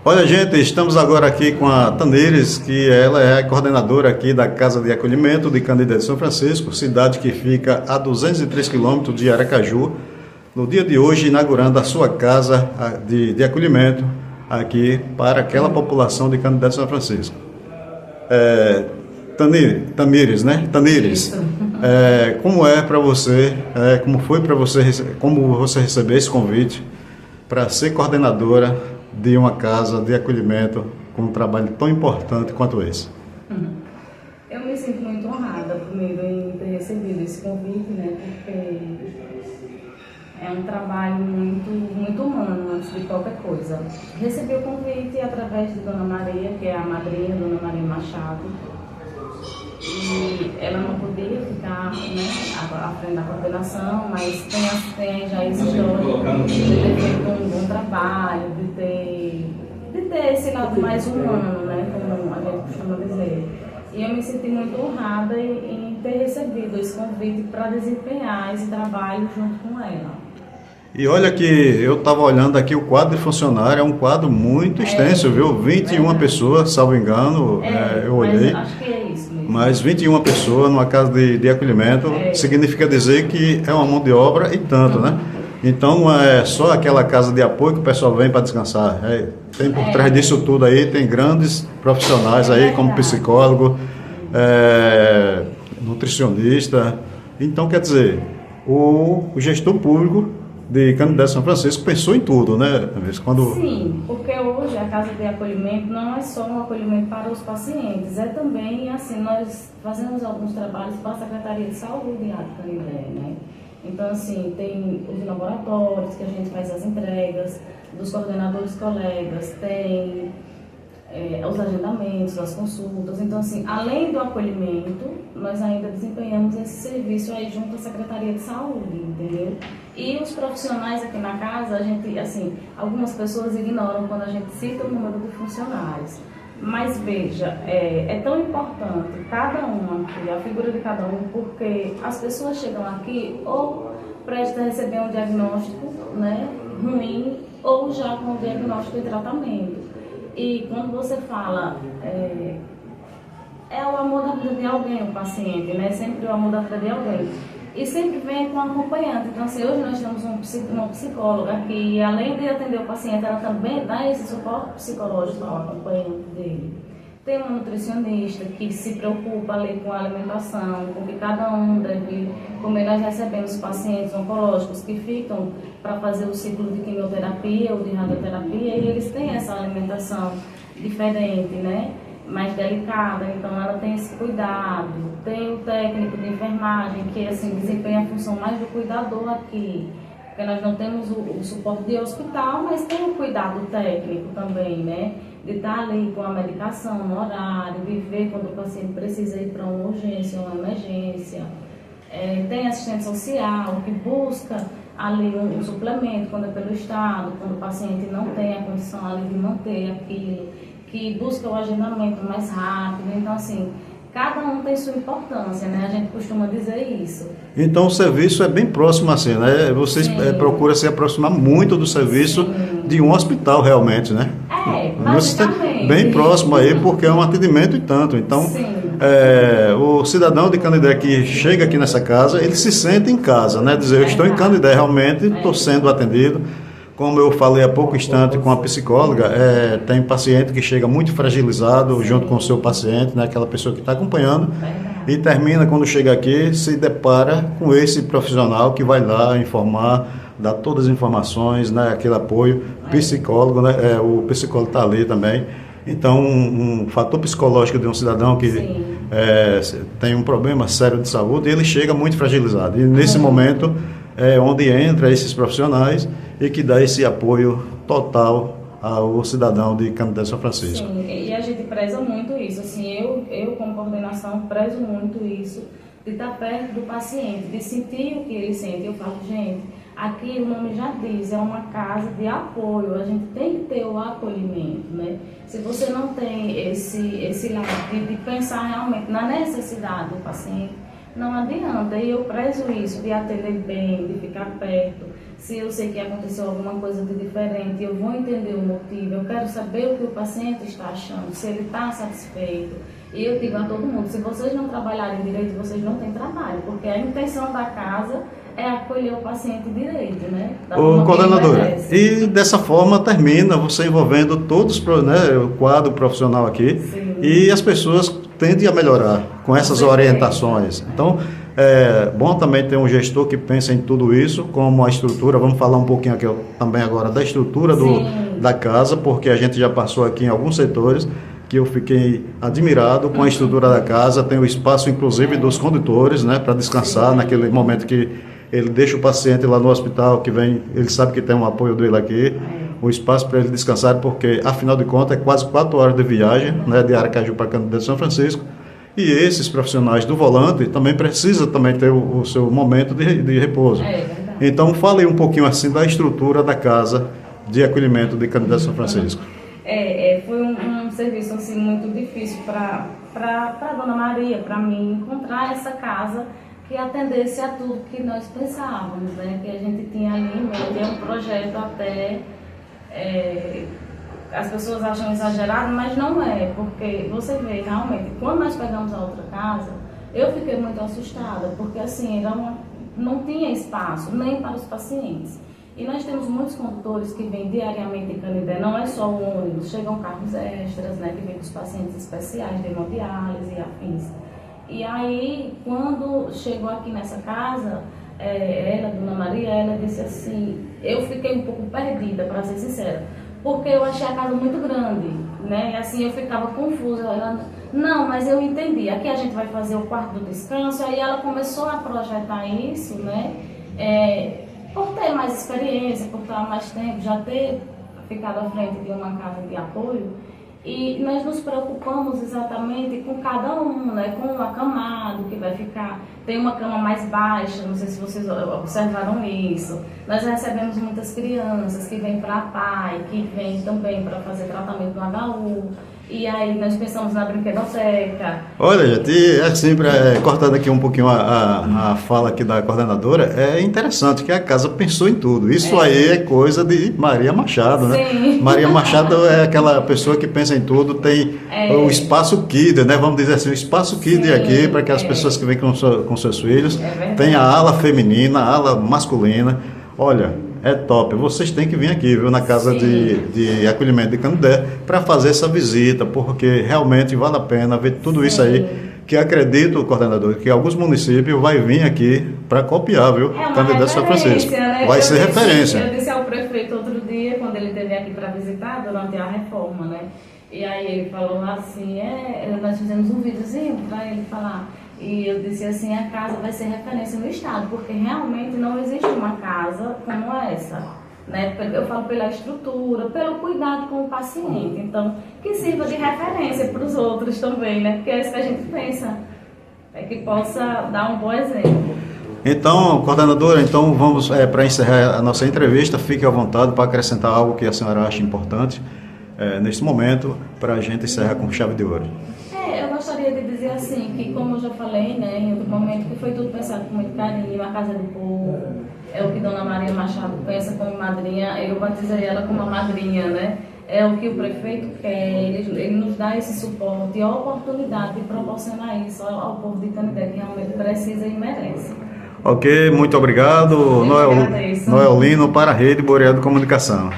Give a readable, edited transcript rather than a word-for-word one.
Olha, gente, estamos agora aqui com a Tanires, que ela é a coordenadora aqui da Casa de Acolhimento de Canindé de São Francisco, cidade que fica a 203 quilômetros de Aracaju. No dia de hoje, inaugurando a sua casa de acolhimento aqui para aquela população de Canindé de São Francisco. Tamires, né? Tanires, como é para você, como foi para você, como você recebeu esse convite para ser coordenadora de uma casa de acolhimento com um trabalho tão importante quanto esse? Eu me sinto muito honrada, primeiro, em ter recebido esse convite, né? Porque é um trabalho muito humano, antes de qualquer coisa. Recebi o convite através de Dona Maria, que é a madrinha, Dona Maria Machado. E ela não podia ficar, né, à frente da coordenação, mas tem já esse histórico de ter feito um bom trabalho, de ter esse lado mais humano, né, como a gente costuma dizer. E eu me senti muito honrada em ter recebido esse convite para desempenhar esse trabalho junto com ela. E olha que eu estava olhando aqui o quadro de funcionário, é um quadro muito extenso, viu? 21 pessoas, salvo engano, eu olhei. Acho que é isso mesmo. Mas 21 pessoas numa casa de acolhimento significa dizer que é uma mão de obra e tanto, né? Então não é só aquela casa de apoio que o pessoal vem para descansar. Tem por trás disso tudo aí, tem grandes profissionais aí, como psicólogo, nutricionista. Então, quer dizer, o gestor público de Canindé São Francisco pensou em tudo, né? Quando... Sim, porque hoje a casa de acolhimento não é só um acolhimento para os pacientes, é também, assim, nós fazemos alguns trabalhos para a Secretaria de Saúde de Canindé, né? Então, assim, tem os laboratórios que a gente faz as entregas, dos coordenadores colegas, tem os agendamentos, as consultas. Então, assim, além do acolhimento, nós ainda desempenhamos esse serviço aí junto à Secretaria de Saúde, entendeu? E os profissionais aqui na casa, a gente, assim, algumas pessoas ignoram quando a gente cita o número de funcionários. Mas veja, é tão importante cada um aqui, a figura de cada um, porque as pessoas chegam aqui ou prestes a receber um diagnóstico, né, ruim, ou já com o diagnóstico e tratamento. E quando você fala, é o amor da vida de alguém, o paciente, né? Sempre o amor da vida de alguém. E sempre vem com acompanhante. Então, assim, hoje nós temos uma psicóloga que, além de atender o paciente, ela também dá esse suporte psicológico ao acompanhante dele. Tem uma nutricionista que se preocupa ali com a alimentação, com o que cada um deve comer. Nós recebemos pacientes oncológicos que ficam para fazer o ciclo de quimioterapia ou de radioterapia e eles têm essa alimentação diferente, né? Mais delicada, então ela tem esse cuidado. Tem o técnico de enfermagem que, assim, desempenha a função mais do cuidador aqui, porque nós não temos o suporte de hospital, mas tem o cuidado técnico também, né? De estar ali com a medicação no horário, de ver quando o paciente precisa ir para uma urgência ou uma emergência. Tem assistente social que busca ali um suplemento quando é pelo Estado, quando o paciente não tem a condição ali de manter aquilo, que busca o agendamento mais rápido. Então, assim, cada um tem sua importância, né? A gente costuma dizer isso. Então, o serviço é bem próximo, assim, né? Vocês procuram se aproximar muito do serviço de um hospital, realmente, né? Basicamente. Bem próximo aí, porque é um atendimento e tanto. Então, o cidadão de Canindé que chega aqui nessa casa, ele se sente em casa, né? Dizer, eu estou em Canindé, realmente estou sendo atendido. Como eu falei há pouco instante com a psicóloga, tem paciente que chega muito fragilizado junto com o seu paciente, né, aquela pessoa que está acompanhando, e termina, quando chega aqui, se depara com esse profissional que vai lá informar, dar todas as informações, né, aquele apoio psicólogo, né, o psicólogo está ali também. Então, um fator psicológico de um cidadão que tem um problema sério de saúde, ele chega muito fragilizado. E nesse momento é onde entra esses profissionais e que dá esse apoio total ao cidadão de Canindé São Francisco. Sim, e a gente preza muito isso. Assim, eu como coordenação prezo muito isso, de estar perto do paciente, de sentir o que ele sente. Eu falo, gente, aqui o nome já diz, é uma casa de apoio, a gente tem que ter o acolhimento, né? Se você não tem esse lado de pensar realmente na necessidade do paciente, não adianta. E eu prezo isso, de atender bem, de ficar perto. Se eu sei que aconteceu alguma coisa de diferente, eu vou entender o motivo, eu quero quero saber o que o paciente está achando, se ele está satisfeito. E eu digo a todo mundo, se vocês não trabalharem direito, vocês não têm trabalho, porque a intenção da casa é acolher o paciente direito, né? Ô, coordenadora, e dessa forma termina você envolvendo todos, né, o quadro profissional aqui. Sim. E as pessoas tendem a melhorar com essas orientações. Então, é bom também ter um gestor que pensa em tudo isso, como a estrutura. Vamos falar um pouquinho aqui também agora da estrutura da casa, porque a gente já passou aqui em alguns setores que eu fiquei admirado com a estrutura da casa. Tem o espaço, inclusive, dos condutores, né, para descansar naquele momento que ele deixa o paciente lá no hospital, que vem, ele sabe que tem um apoio dele aqui, o espaço para ele descansar, porque, afinal de contas, é quase 4 horas de viagem, né, de Aracaju para Canindé de São Francisco, e esses profissionais do volante também precisam também ter o seu momento de repouso. Então, fale um pouquinho assim da estrutura da casa de acolhimento de Canindé de São Francisco. Foi um serviço assim, muito difícil para a Dona Maria, para mim, encontrar essa casa que atendesse a tudo que nós pensávamos, né? Que a gente tinha ali em mente. É um projeto até, as pessoas acham exagerado, mas não é, porque você vê realmente, quando nós pegamos a outra casa, eu fiquei muito assustada, porque assim, não tinha espaço nem para os pacientes. E nós temos muitos condutores que vêm diariamente em Canindé, não é só o ônibus, chegam carros extras, né, que vêm dos pacientes especiais de hemodiálise e afins. E aí, quando chegou aqui nessa casa, ela, Dona Maria, ela disse assim, eu fiquei um pouco perdida, para ser sincera, porque eu achei a casa muito grande, né, e assim eu ficava confusa. Ela, não, mas eu entendi, aqui a gente vai fazer o quarto do descanso. Aí ela começou a projetar isso, né, por ter mais experiência, por estar mais tempo, já ter ficado à frente de uma casa de apoio. E nós nos preocupamos exatamente com cada um, né? Com o acamado que vai ficar. Tem uma cama mais baixa, não sei se vocês observaram isso. Nós recebemos muitas crianças que vêm para a PAI, que vêm também para fazer tratamento no HU. E aí nós pensamos na brinquedoteca. Olha, gente, assim, cortando aqui um pouquinho a fala aqui da coordenadora, é interessante que a casa pensou em tudo. Isso aí é coisa de Maria Machado, né? Sim. Maria Machado é aquela pessoa que pensa em tudo, tem o espaço Kid, né? Vamos dizer assim, o espaço Kid aqui, para que as pessoas que vêm com seus filhos, tem a ala feminina, a ala masculina. Olha, é top. Vocês têm que vir aqui, viu, na casa de acolhimento de Canindé para fazer essa visita, porque realmente vale a pena ver tudo isso aí, que acredito, coordenador, que alguns municípios vai vir aqui para copiar, viu? Canindé de São Francisco. Né? Vai ser referência. Eu disse ao prefeito outro dia, quando ele esteve aqui para visitar, durante a reforma, né? E aí ele falou assim, nós fizemos um videozinho para ele falar. E eu disse assim, a casa vai ser referência no estado, porque realmente não existe uma casa como essa, né? Eu falo pela estrutura, pelo cuidado com o paciente, então que sirva de referência para os outros também, né? Porque é isso que a gente pensa, que possa dar um bom exemplo. Então, coordenadora, então vamos para encerrar a nossa entrevista, fique à vontade para acrescentar algo que a senhora acha importante neste momento, para a gente encerrar com chave de ouro. Eu gostaria de dizer assim, que como eu já falei, né, em outro momento, que foi tudo pensado com muito carinho, a Casa do Povo, é o que Dona Maria Machado pensa como madrinha, eu batizei ela como a madrinha, né, é o que o prefeito quer, ele nos dá esse suporte e a oportunidade de proporcionar isso ao povo de Canindé, que realmente precisa e merece. Ok, muito obrigado, Noelino para a Rede Boreal de Comunicação.